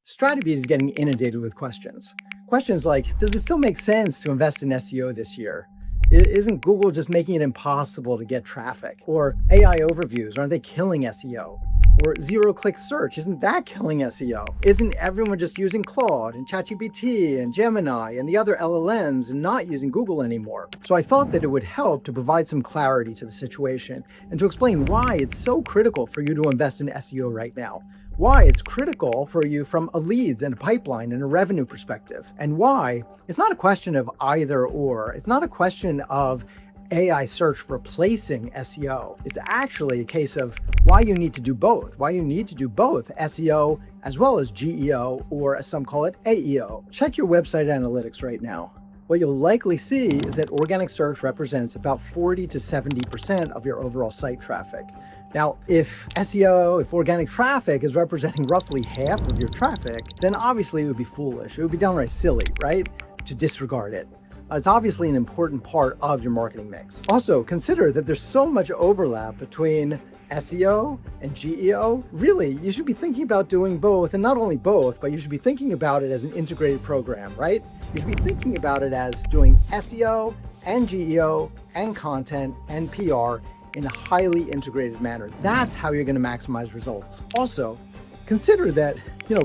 Stratabeat is getting inundated with questions. Questions like, does it still make sense to invest in SEO this year? Isn't Google just making it impossible to get traffic? Or AI overviews, aren't they killing SEO? Or zero-click search, isn't that killing SEO? Isn't everyone just using Claude and ChatGPT and Gemini and the other LLMs and not using Google anymore? So I thought that it would help to provide some clarity to the situation and to explain why it's so critical for you to invest in SEO right now. Why it's critical for you from a leads and a pipeline and a revenue perspective, and why it's not a question of either or. It's not a question of AI search replacing SEO. It's actually a case of why you need to do both, why you need to do both SEO as well as GEO, or as some call it, AEO. Check your website analytics right now. What you'll likely see is that organic search represents about 40 to 70% of your overall site traffic. Now, if SEO, if organic traffic is representing roughly half of your traffic, then obviously it would be foolish. It would be downright silly, right, to disregard it. It's obviously an important part of your marketing mix. Also, consider that there's so much overlap between SEO and GEO. Really, you should be thinking about doing both, and not only both, but you should be thinking about it as an integrated program, right? You should be thinking about it as doing SEO and GEO and content and PR in a highly integrated manner. That's how you're going to maximize results. Also, consider that,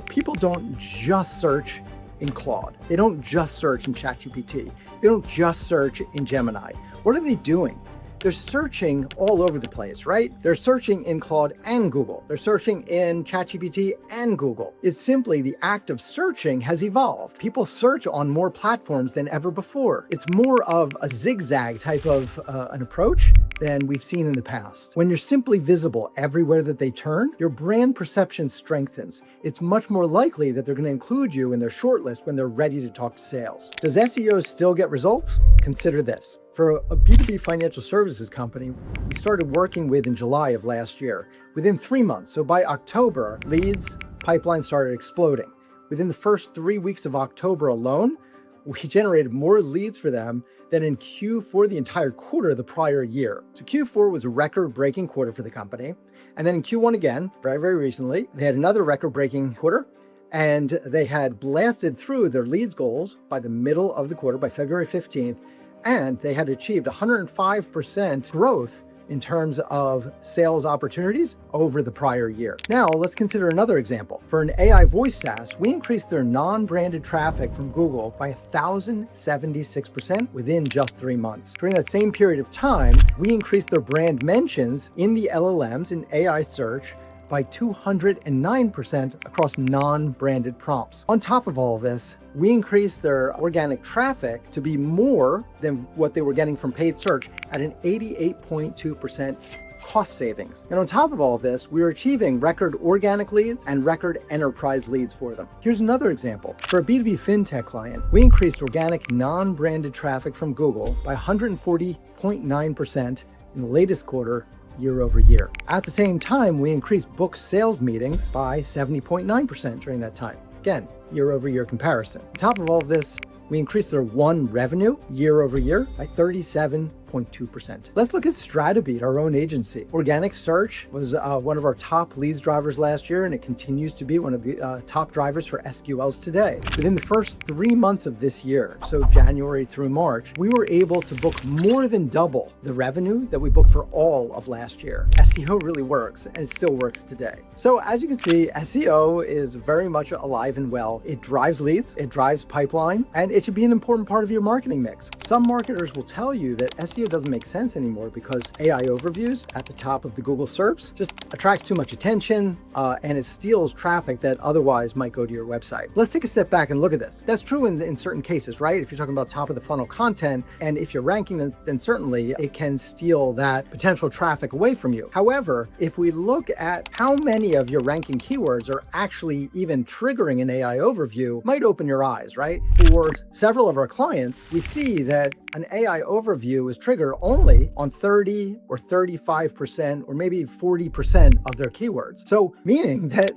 people don't just search in Claude. They don't just search in ChatGPT. They don't just search in Gemini. What are they doing? They're searching all over the place, right? They're searching in Claude and Google. They're searching in ChatGPT and Google. It's simply the act of searching has evolved. People search on more platforms than ever before. It's more of a zigzag type of an approach than we've seen in the past. When you're simply visible everywhere that they turn, your brand perception strengthens. It's much more likely that they're going to include you in their shortlist when they're ready to talk sales. Does SEO still get results? Consider this. For a B2B financial services company, we started working with in July of last year. Within 3 months, so by October, leads, pipeline started exploding. Within the first 3 weeks of October alone, we generated more leads for them than in Q4 the entire quarter the prior year. So Q4 was a record-breaking quarter for the company. And then in Q1 again, very, very recently, they had another record-breaking quarter, and they had blasted through their leads goals by the middle of the quarter, by February 15th, and they had achieved 105% growth in terms of sales opportunities over the prior year. Now, let's consider another example. For an AI voice SaaS, we increased their non-branded traffic from Google by 1,076% within just 3 months. During that same period of time, we increased their brand mentions in the LLMs in AI search by 209% across non-branded prompts. On top of all of this, we increased their organic traffic to be more than what they were getting from paid search at an 88.2% cost savings. And on top of all of this, we were achieving record organic leads and record enterprise leads for them. Here's another example. For a B2B fintech client, we increased organic non-branded traffic from Google by 140.9% in the latest quarter year over year. At the same time, we increased booked sales meetings by 70.9% during that time. Again, year over year comparison. On top of all of this, we increased their revenue year over year by 37.2%. Let's look at Stratabeat, our own agency. Organic search was one of our top leads drivers last year, and it continues to be one of the top drivers for SQLs today. Within the first 3 months of this year, so January through March, we were able to book more than double the revenue that we booked for all of last year. SEO really works, and it still works today. So as you can see, SEO is very much alive and well. It drives leads, it drives pipeline, and it should be an important part of your marketing mix. Some marketers will tell you that SEO doesn't make sense anymore because AI overviews at the top of the Google SERPs just attracts too much attention and it steals traffic that otherwise might go to your website. Let's take a step back and look at this. That's true in certain cases, right? If you're talking about top of the funnel content, and if you're ranking, then certainly it can steal that potential traffic away from you. However, if we look at how many of your ranking keywords are actually even triggering an AI overview, might open your eyes, right? For several of our clients, we see that an AI overview is triggering trigger only on 30 or 35% or maybe 40% of their keywords. So meaning that,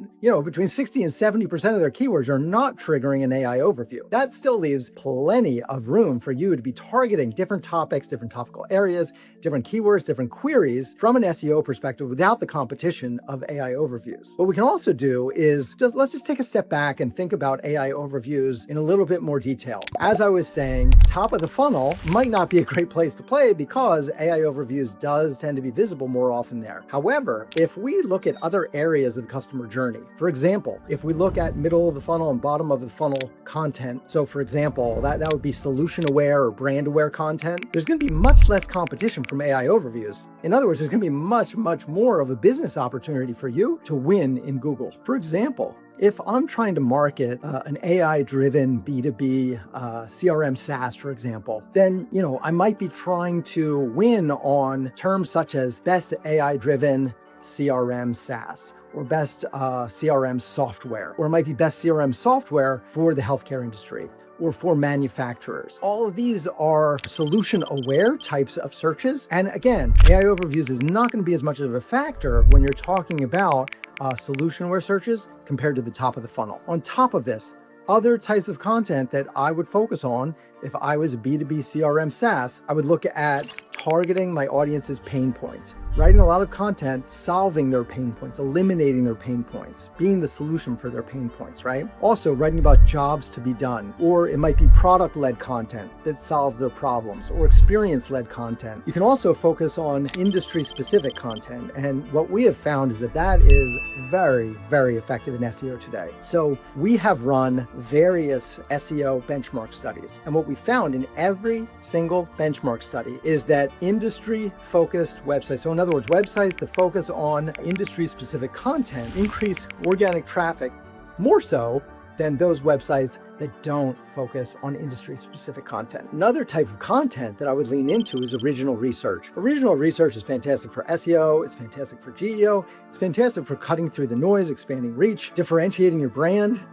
between 60 and 70% of their keywords are not triggering an AI overview. That still leaves plenty of room for you to be targeting different topics, different topical areas, different keywords, different queries from an SEO perspective without the competition of AI overviews. What we can also do is let's just take a step back and think about AI overviews in a little bit more detail. As I was saying, top of the funnel might not be a great place to play because AI overviews does tend to be visible more often there. However, if we look at other areas of the customer journey, for example, if we look at middle of the funnel and bottom of the funnel content, so for example, that would be solution aware or brand aware content, there's going to be much less competition from AI overviews. In other words, there's going to be much more of a business opportunity for you to win in Google. For example, if I'm trying to market an AI-driven B2B CRM SaaS, for example, then I might be trying to win on terms such as best AI-driven CRM SaaS or best CRM software, or it might be best CRM software for the healthcare industry or for manufacturers. All of these are solution-aware types of searches. And again, AI overviews is not going to be as much of a factor when you're talking about solution-aware searches compared to the top of the funnel. On top of this, other types of content that I would focus on if I was a B2B CRM SaaS, I would look at targeting my audience's pain points, writing a lot of content, solving their pain points, eliminating their pain points, being the solution for their pain points, right? Also writing about jobs to be done, or it might be product-led content that solves their problems, or experience-led content. You can also focus on industry-specific content. And what we have found is that is very, very effective in SEO today. So we have run various SEO benchmark studies. And what we found in every single benchmark study is that industry-focused websites, so in other words, websites that focus on industry-specific content, increase organic traffic more so than those websites that don't focus on industry-specific content. Another type of content that I would lean into is original research. Original research is fantastic for SEO, it's fantastic for GEO, it's fantastic for cutting through the noise, expanding reach, differentiating your brand,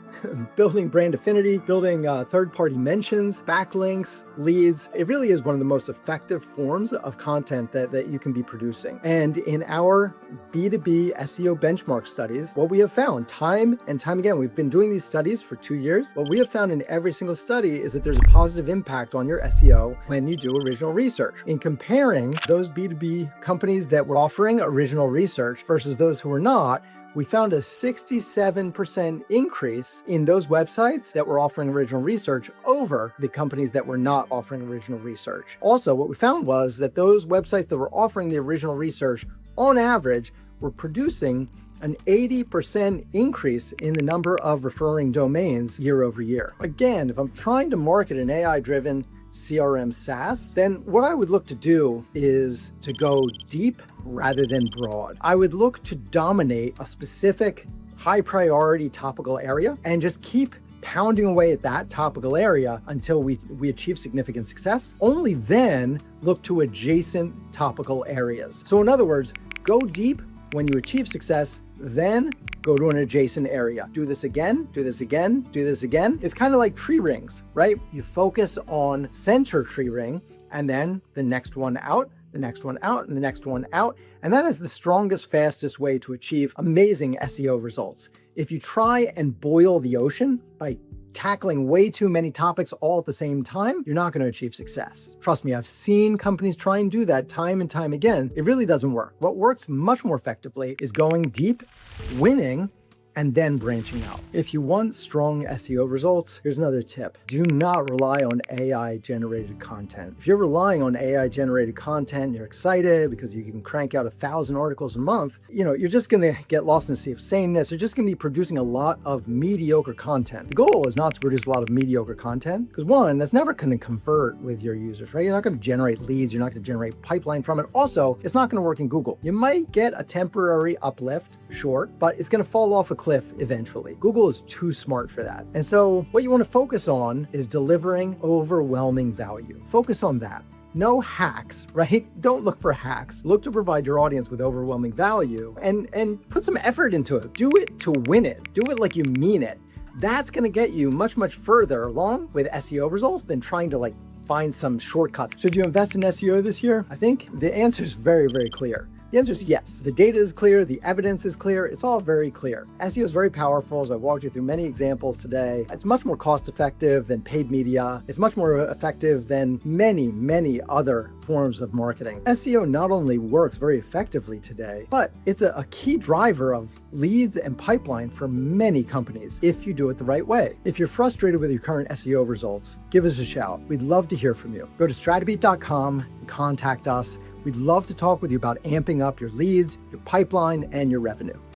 building brand affinity, building third-party mentions, backlinks, leads. It really is one of the most effective forms of content that you can be producing. And in our B2B SEO benchmark studies, what we have found time and time again, we've been doing these studies for 2 years. What we have found in every single study is that there's a positive impact on your SEO when you do original research. In comparing those B2B companies that were offering original research versus those who were not, we found a 67% increase in those websites that were offering original research over the companies that were not offering original research. Also, what we found was that those websites that were offering the original research, on average, were producing an 80% increase in the number of referring domains year over year. Again, if I'm trying to market an AI-driven CRM SaaS, then what I would look to do is to go deep rather than broad. I would look to dominate a specific high priority topical area and just keep pounding away at that topical area until we achieve significant success. Only then look to adjacent topical areas. So in other words, go deep when you achieve success, then go to an adjacent area. Do this again, do this again, do this again. It's kind of like tree rings, right? You focus on center tree ring and then the next one out, the next one out, and the next one out. And that is the strongest, fastest way to achieve amazing SEO results. If you try and boil the ocean by tackling way too many topics all at the same time, you're not going to achieve success. Trust me, I've seen companies try and do that time and time again. It really doesn't work. What works much more effectively is going deep, winning, and then branching out. If you want strong SEO results, here's another tip. Do not rely on AI-generated content. If you're relying on AI-generated content, you're excited because you can crank out 1,000 articles a month, you're just gonna get lost in the sea of sameness. You're just gonna be producing a lot of mediocre content. The goal is not to produce a lot of mediocre content, because one, that's never gonna convert with your users, right? You're not gonna generate leads, you're not gonna generate pipeline from it. Also, it's not gonna work in Google. You might get a temporary uplift, sure, but it's gonna fall off a cliff eventually. Google is too smart for that. And so what you want to focus on is delivering overwhelming value. Focus on that. No hacks, right? Don't look for hacks. Look to provide your audience with overwhelming value and put some effort into it. Do it to win it. Do it like you mean it. That's going to get you much, much further along with SEO results than trying to find some shortcuts. Should you invest in SEO this year? I think the answer is very, very clear. The answer is yes. The data is clear, the evidence is clear, it's all very clear. SEO is very powerful, as I walked you through many examples today. It's much more cost effective than paid media. It's much more effective than many, many other forms of marketing. SEO not only works very effectively today, but it's a key driver of leads and pipeline for many companies if you do it the right way. If you're frustrated with your current SEO results, give us a shout. We'd love to hear from you. Go to stratabeat.com and contact us. We'd love to talk with you about amping up your leads, your pipeline, and your revenue.